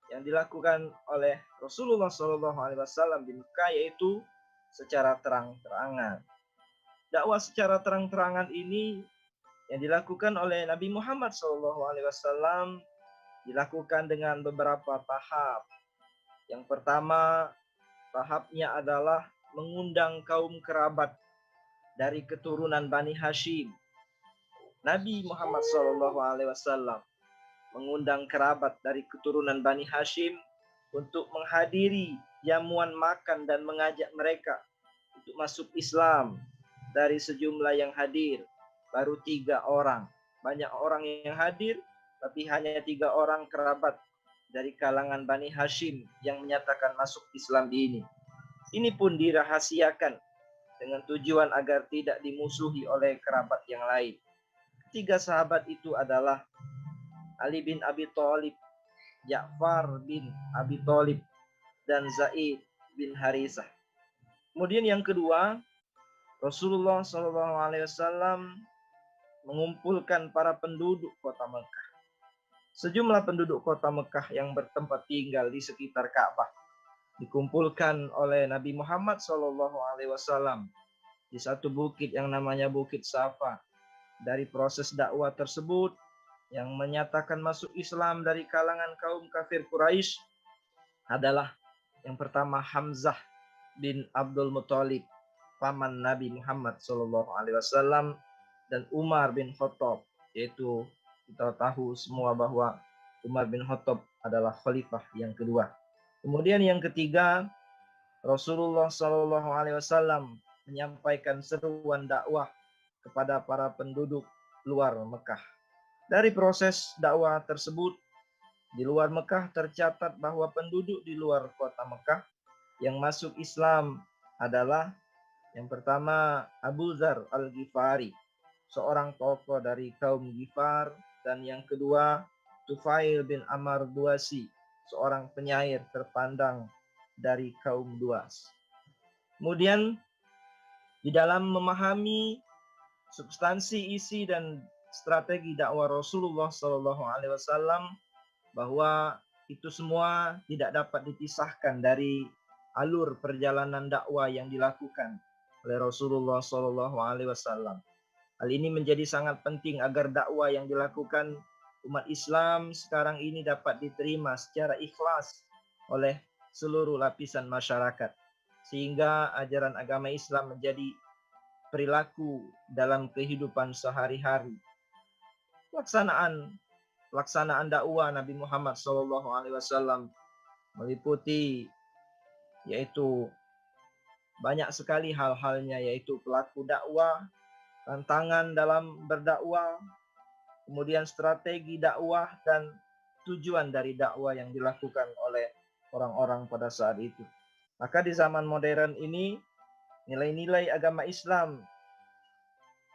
yang dilakukan oleh Rasulullah SAW di Mekah yaitu secara terang-terangan. Dakwah secara terang-terangan ini yang dilakukan oleh Nabi Muhammad SAW dilakukan dengan beberapa tahap. Yang pertama, tahapnya adalah mengundang kaum kerabat dari keturunan Bani Hashim. Nabi Muhammad SAW mengundang kerabat dari keturunan Bani Hashim untuk menghadiri jamuan makan dan mengajak mereka untuk masuk Islam. Dari sejumlah yang hadir, baru 3 orang. Banyak orang yang hadir, tapi hanya 3 orang kerabat dari kalangan Bani Hashim yang menyatakan masuk Islam ini. Ini pun dirahasiakan dengan tujuan agar tidak dimusuhi oleh kerabat yang lain. 3 sahabat itu adalah Ali bin Abi Thalib, Ja'far bin Abi Thalib, dan Zaid bin Harisah. Kemudian yang kedua, Rasulullah SAW mengumpulkan para penduduk kota Mekah. Sejumlah penduduk kota Mekah yang bertempat tinggal di sekitar Ka'bah dikumpulkan oleh Nabi Muhammad SAW di satu bukit yang namanya Bukit Safa. Dari proses dakwah tersebut, yang menyatakan masuk Islam dari kalangan kaum kafir Quraisy adalah yang pertama Hamzah bin Abdul Muthalib, paman Nabi Muhammad SAW, dan Umar bin Khattab, yaitu kita tahu semua bahwa Umar bin Khattab adalah khalifah yang kedua. Kemudian yang ketiga, Rasulullah SAW menyampaikan seruan dakwah kepada para penduduk luar Mekah. Dari proses dakwah tersebut, di luar Mekah tercatat bahwa penduduk di luar kota Mekah yang masuk Islam adalah yang pertama Abu Dzar Al-Ghifari, seorang tokoh dari kaum Ghifar, dan yang kedua Tufail bin Amr Duasi, seorang penyair terpandang dari kaum luas. Kemudian di dalam memahami substansi, isi dan strategi dakwah Rasulullah SAW, bahwa itu semua tidak dapat dipisahkan dari alur perjalanan dakwah yang dilakukan oleh Rasulullah SAW. Hal ini menjadi sangat penting agar dakwah yang dilakukan umat Islam sekarang ini dapat diterima secara ikhlas oleh seluruh lapisan masyarakat, sehingga ajaran agama Islam menjadi perilaku dalam kehidupan sehari-hari. Pelaksanaan dakwah Nabi Muhammad SAW meliputi yaitu banyak sekali hal-halnya, yaitu pelaku dakwah, tantangan dalam berdakwah, kemudian strategi dakwah dan tujuan dari dakwah yang dilakukan oleh orang-orang pada saat itu. Maka di zaman modern ini nilai-nilai agama Islam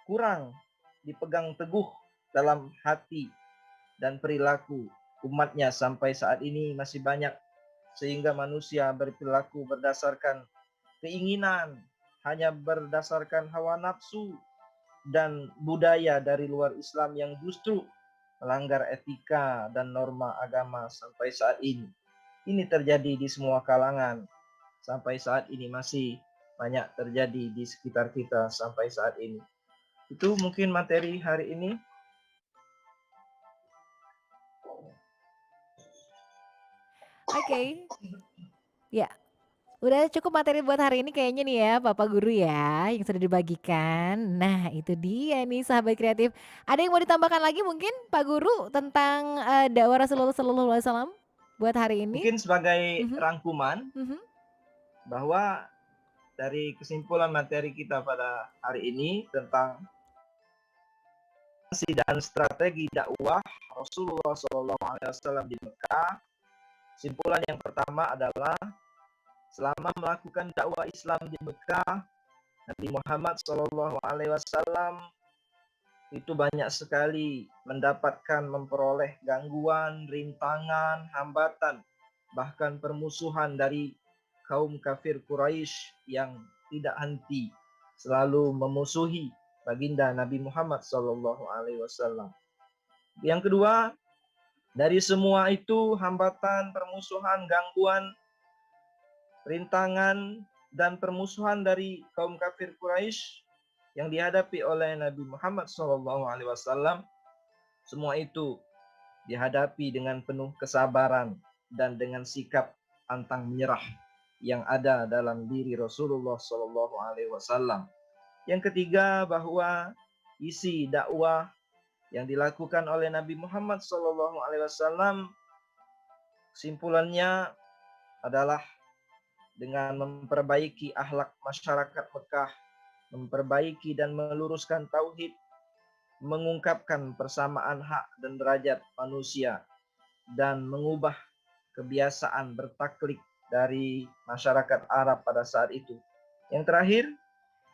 kurang dipegang teguh dalam hati dan perilaku umatnya sampai saat ini masih banyak, sehingga manusia berperilaku berdasarkan keinginan, hanya berdasarkan hawa nafsu dan budaya dari luar Islam yang justru melanggar etika dan norma agama sampai saat ini. Ini terjadi di semua kalangan, sampai saat ini masih banyak terjadi di sekitar kita sampai saat ini. Itu mungkin materi hari ini. Oke. Ya, udah cukup materi buat hari ini kayaknya nih ya Bapak Guru ya yang sudah dibagikan. Nah itu dia nih sahabat kreatif. Ada yang mau ditambahkan lagi mungkin Pak Guru tentang dakwah Rasulullah SAW buat hari ini? Mungkin sebagai Mhm. rangkuman Mhm. bahwa dari kesimpulan materi kita pada hari ini tentang dan strategi dakwah Rasulullah SAW di Mekah, kesimpulan yang pertama adalah selama melakukan dakwah Islam di Mekah, Nabi Muhammad SAW itu banyak sekali memperoleh gangguan, rintangan, hambatan, bahkan permusuhan dari kaum kafir Quraisy yang tidak henti selalu memusuhi baginda Nabi Muhammad SAW. Yang kedua, dari semua itu hambatan, permusuhan, gangguan, rintangan dan permusuhan dari kaum kafir Quraisy yang dihadapi oleh Nabi Muhammad SAW, semua itu dihadapi dengan penuh kesabaran dan dengan sikap pantang menyerah yang ada dalam diri Rasulullah SAW. Yang ketiga, bahwa isi dakwah yang dilakukan oleh Nabi Muhammad SAW, kesimpulannya adalah dengan memperbaiki akhlak masyarakat Mekah, memperbaiki dan meluruskan tauhid, mengungkapkan persamaan hak dan derajat manusia, dan mengubah kebiasaan bertaklid dari masyarakat Arab pada saat itu. Yang terakhir,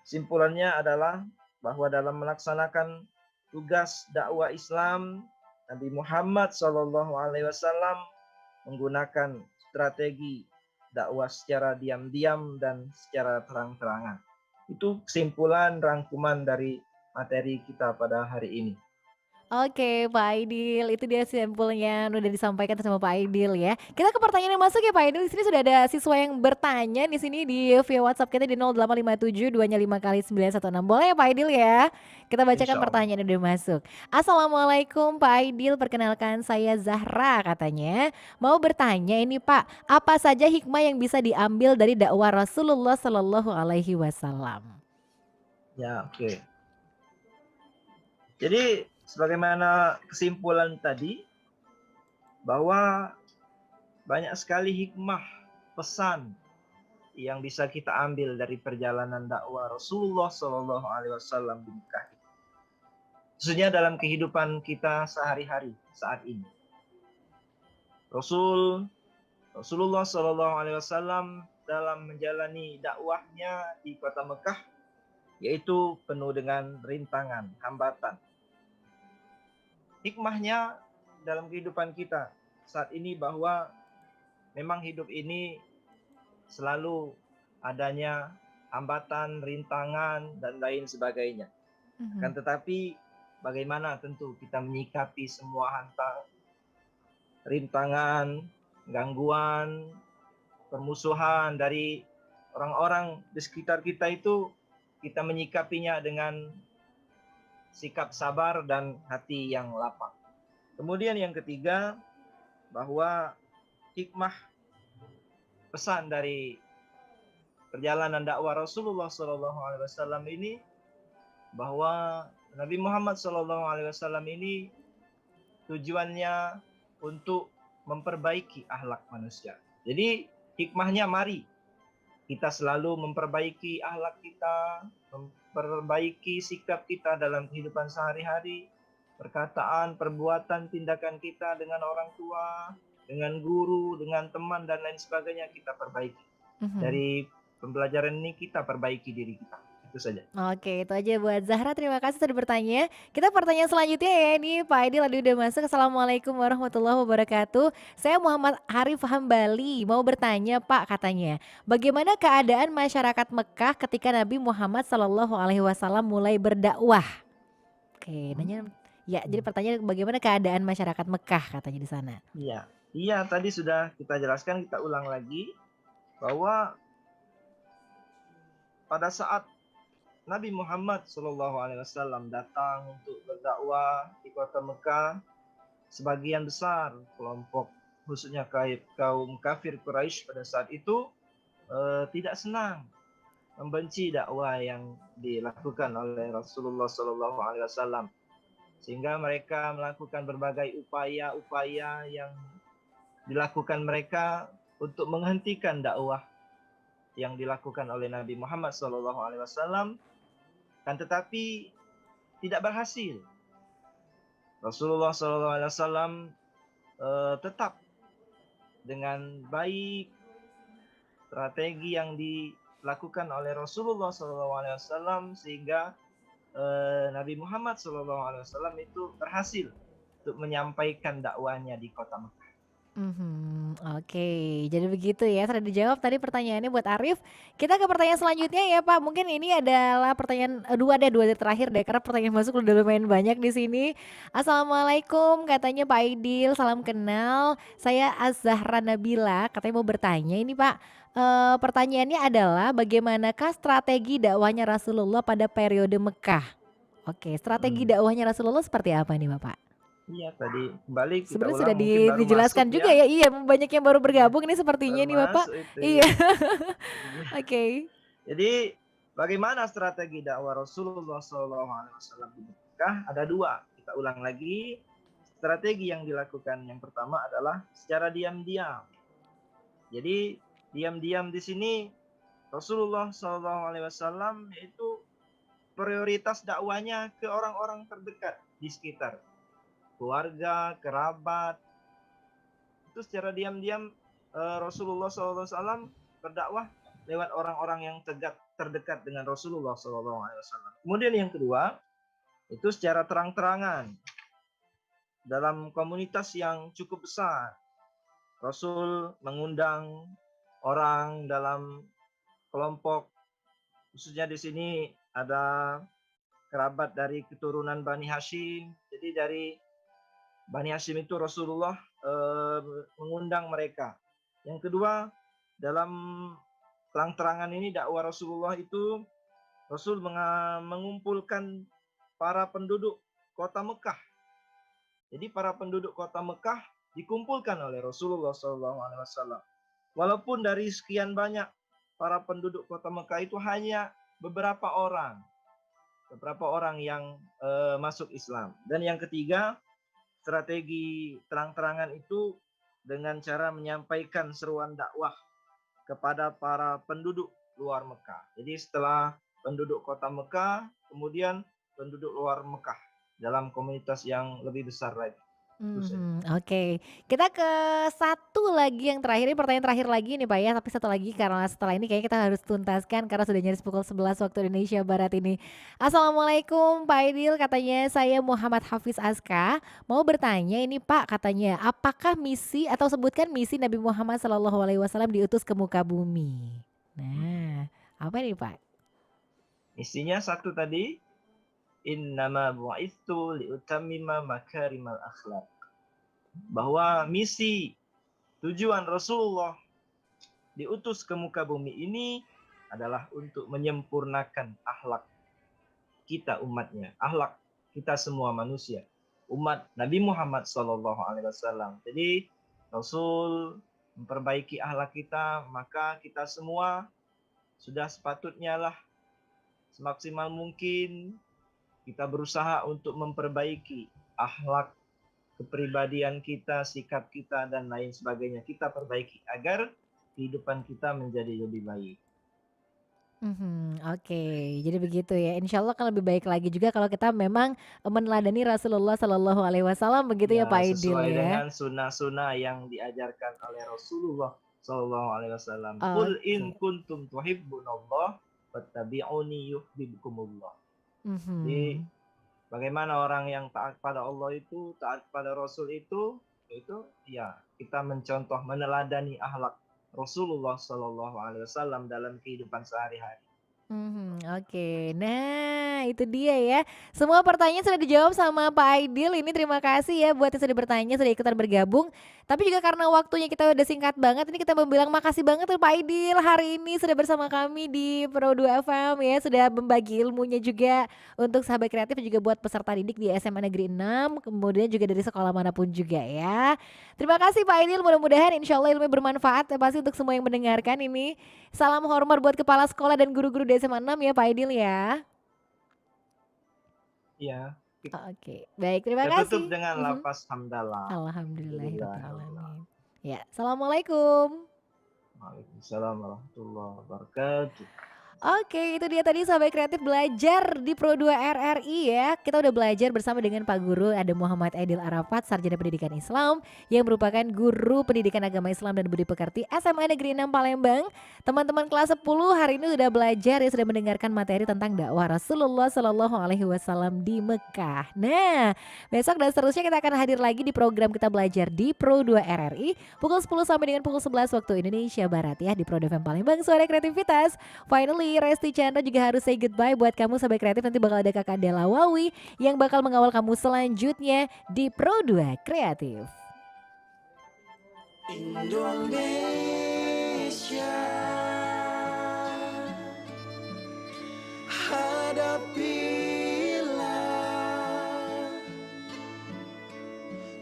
kesimpulannya adalah bahwa dalam melaksanakan tugas dakwah Islam, Nabi Muhammad SAW menggunakan strategi dakwah secara diam-diam dan secara terang-terangan. Itu kesimpulan rangkuman dari materi kita pada hari ini. Oke Pak Aidil, itu dia sampelnya udah disampaikan sama Pak Aidil ya. Kita ke pertanyaan yang masuk ya Pak Aidil. Di sini sudah ada siswa yang bertanya di sini di via WhatsApp kita di 0857 2-nya 5 kali 916. Boleh ya Pak Aidil ya? Kita bacakan Insya Allah. pertanyaan yang udah masuk. Assalamualaikum Pak Aidil, perkenalkan saya Zahra katanya. Mau bertanya ini Pak, apa saja hikmah yang bisa diambil dari dakwah Rasulullah Shallallahu Alaihi Wasallam? Ya, oke. Jadi sebagaimana kesimpulan tadi, bahwa banyak sekali hikmah pesan yang bisa kita ambil dari perjalanan dakwah Rasulullah SAW di Mekah, khususnya dalam kehidupan kita sehari-hari saat ini. Rasulullah SAW dalam menjalani dakwahnya di kota Mekah, yaitu penuh dengan rintangan, hambatan. Hikmahnya dalam kehidupan kita saat ini bahwa memang hidup ini selalu adanya hambatan, rintangan, dan lain sebagainya. Kan tetapi bagaimana tentu kita menyikapi semua rintangan, gangguan, permusuhan dari orang-orang di sekitar kita itu, kita menyikapinya dengan sikap sabar dan hati yang lapang. Kemudian yang ketiga, bahwa hikmah pesan dari perjalanan dakwah Rasulullah SAW ini, bahwa Nabi Muhammad SAW ini tujuannya untuk memperbaiki akhlak manusia. Jadi hikmahnya, mari kita selalu memperbaiki akhlak kita, memperbaiki sikap kita dalam kehidupan sehari-hari, perkataan, perbuatan, tindakan kita dengan orang tua, dengan guru, dengan teman, dan lain sebagainya kita perbaiki. Dari pembelajaran ini kita perbaiki diri kita. Itu saja. Oke, itu aja buat Zahra. Terima kasih sudah bertanya. Kita pertanyaan selanjutnya ya. Ini Pak Aidil udah masuk. Assalamualaikum warahmatullahi wabarakatuh. Saya Muhammad Arif Hambali. Mau bertanya Pak, katanya, bagaimana keadaan masyarakat Mekah ketika Nabi Muhammad SAW mulai berdakwah? Oke, nanya. Ya, jadi pertanyaan bagaimana keadaan masyarakat Mekah katanya di sana. Iya, tadi sudah kita jelaskan, kita ulang lagi bahwa pada saat Nabi Muhammad SAW datang untuk berdakwah di kota Mekah, sebagian besar kelompok, khususnya kaum kafir Quraisy pada saat itu tidak senang, membenci dakwah yang dilakukan oleh Rasulullah SAW, sehingga mereka melakukan berbagai upaya-upaya yang dilakukan mereka untuk menghentikan dakwah yang dilakukan oleh Nabi Muhammad SAW. Kan tetapi tidak berhasil. Rasulullah SAW tetap dengan baik strategi yang dilakukan oleh Rasulullah SAW, sehingga Nabi Muhammad SAW itu berhasil untuk menyampaikan dakwanya di kota Mekah. Oke, jadi begitu ya. Sudah dijawab tadi pertanyaannya buat Arif. Kita ke pertanyaan selanjutnya ya Pak. Mungkin ini adalah pertanyaan dua dari terakhir deh, karena pertanyaan masuk udah lumayan banyak di sini. Assalamualaikum, katanya Pak Aidil, salam kenal. Saya Az-Zahra Nabila, katanya mau bertanya ini Pak. Pertanyaannya adalah bagaimanakah strategi dakwahnya Rasulullah pada periode Mekah? Oke, strategi dakwahnya Rasulullah seperti apa nih Bapak? Iya, tadi kembali kita Sebenarnya ulang, sudah mungkin baru dijelaskan masuk juga ya. Iya, banyak yang baru bergabung ini sepertinya Baru nih Bapak. masuk itu, Iya. ya. Oke. Jadi bagaimana strategi dakwah Rasulullah SAW di Mekah? Ada dua. Kita ulang lagi. Strategi yang dilakukan yang pertama adalah secara diam-diam. Jadi diam-diam di sini Rasulullah SAW itu prioritas dakwanya ke orang-orang terdekat di sekitar, keluarga, kerabat. Itu secara diam-diam Rasulullah SAW berdakwah lewat orang-orang yang terdekat dengan Rasulullah SAW. Kemudian yang kedua, itu secara terang-terangan dalam komunitas yang cukup besar. Rasul mengundang orang dalam kelompok, khususnya di sini ada kerabat dari keturunan Bani Hashim. Jadi dari Bani Hashim itu Rasulullah mengundang mereka. Yang kedua, dalam terang-terangan ini dakwah Rasulullah itu, Rasul mengumpulkan para penduduk kota Mekah. Jadi para penduduk kota Mekah dikumpulkan oleh Rasulullah SAW. Walaupun dari sekian banyak para penduduk kota Mekah itu hanya beberapa orang yang masuk Islam. Dan yang ketiga, strategi terang-terangan itu dengan cara menyampaikan seruan dakwah kepada para penduduk luar Mekah. Jadi setelah penduduk kota Mekah, kemudian penduduk luar Mekah dalam komunitas yang lebih besar lagi. Oke. Kita ke satu lagi yang terakhir, ini pertanyaan terakhir lagi nih Pak ya, tapi satu lagi karena setelah ini kayaknya kita harus tuntaskan karena sudah nyaris pukul 11 waktu Indonesia Barat ini. Assalamualaikum Pak Aidil, katanya saya Muhammad Hafiz Aska, mau bertanya ini Pak, katanya apakah misi atau sebutkan misi Nabi Muhammad SAW diutus ke muka bumi. Nah, apa nih Pak? Isinya satu tadi, innama bu'istu liutammima makarimal akhlak. Bahwa misi tujuan Rasulullah diutus ke muka bumi ini adalah untuk menyempurnakan akhlak kita umatnya, akhlak kita semua manusia, umat Nabi Muhammad SAW. Jadi Rasul memperbaiki akhlak kita, maka kita semua sudah sepatutnya lah semaksimal mungkin kita berusaha untuk memperbaiki akhlak, kepribadian kita, sikap kita, dan lain sebagainya. Kita perbaiki agar kehidupan kita menjadi lebih baik. Oke, jadi begitu ya. Insya Allah akan lebih baik lagi juga kalau kita memang meneladani Rasulullah Shallallahu Alaihi Wasallam begitu ya Pak Aidil Sesuai ya. dengan sunnah-sunnah yang diajarkan oleh Rasulullah Shallallahu Alaihi Wasallam. Qul in kuntum tuhibbunallah fattabi'uni yuhibbukumullah. Jadi bagaimana orang yang taat pada Allah itu, taat pada Rasul itu ya kita mencontoh, meneladani akhlak Rasulullah Shallallahu Alaihi Wasallam dalam kehidupan sehari-hari. Oke, nah itu dia ya. Semua pertanyaan sudah dijawab sama Pak Aidil. Ini terima kasih ya buat yang sudah bertanya, sudah ikutan bergabung. Tapi juga karena waktunya kita udah singkat banget, ini kita mau bilang makasih banget tuh Pak Aidil hari ini sudah bersama kami di Pro 2 FM ya, sudah membagi ilmunya juga untuk sahabat kreatif, juga buat peserta didik di SMA Negeri 6, kemudian juga dari sekolah manapun juga ya. Terima kasih Pak Aidil, mudah-mudahan insya Allah ilmu bermanfaat ya pasti untuk semua yang mendengarkan ini. Salam hormat buat kepala sekolah dan guru-guru di SMA 6 ya Pak Aidil ya. Iya. Oke, baik, terima Kita kasih. tutup dengan lafaz hamdalah. Alhamdulillahirrahmanirrahim. Ya, assalamualaikum. Waalaikumsalam warahmatullahi wabarakatuh. Oke, itu dia tadi sahabat kreatif belajar di Pro 2 RRI ya. Kita udah belajar bersama dengan Pak Guru, ada Muhammad Aidil Arafat, Sarjana Pendidikan Islam, yang merupakan Guru Pendidikan Agama Islam dan Budi Pekerti SMA Negeri 6 Palembang. Teman-teman kelas 10 hari ini sudah belajar ya, sudah mendengarkan materi tentang dakwah Rasulullah Shallallahu Alaihi Wasallam di Mekah. Nah, besok dan seterusnya kita akan hadir lagi di program kita belajar di Pro 2 RRI pukul 10 sampai dengan pukul 11 waktu Indonesia Barat ya, di Pro 2 FM Palembang, suara kreativitas. Finally, Resti Chandra juga harus say goodbye buat kamu sahabat kreatif. Nanti bakal ada Kakak Dela Wawi yang bakal mengawal kamu selanjutnya di Pro 2 Kreatif. Indonesia, hadapilah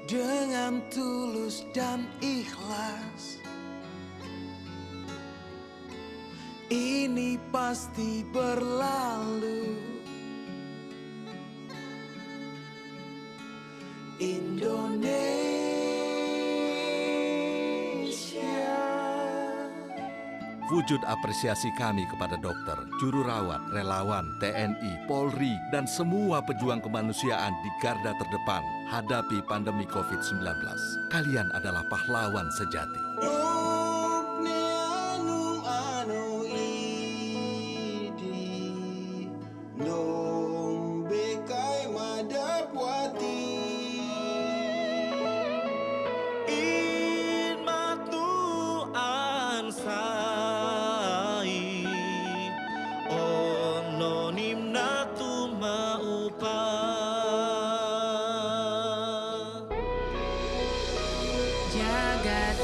dengan tulus dan ikhlas. Ini pasti berlalu. Indonesia. Wujud apresiasi kami kepada dokter, juru rawat, relawan, TNI, Polri, dan semua pejuang kemanusiaan di garda terdepan hadapi pandemi COVID-19. Kalian adalah pahlawan sejati. Jaga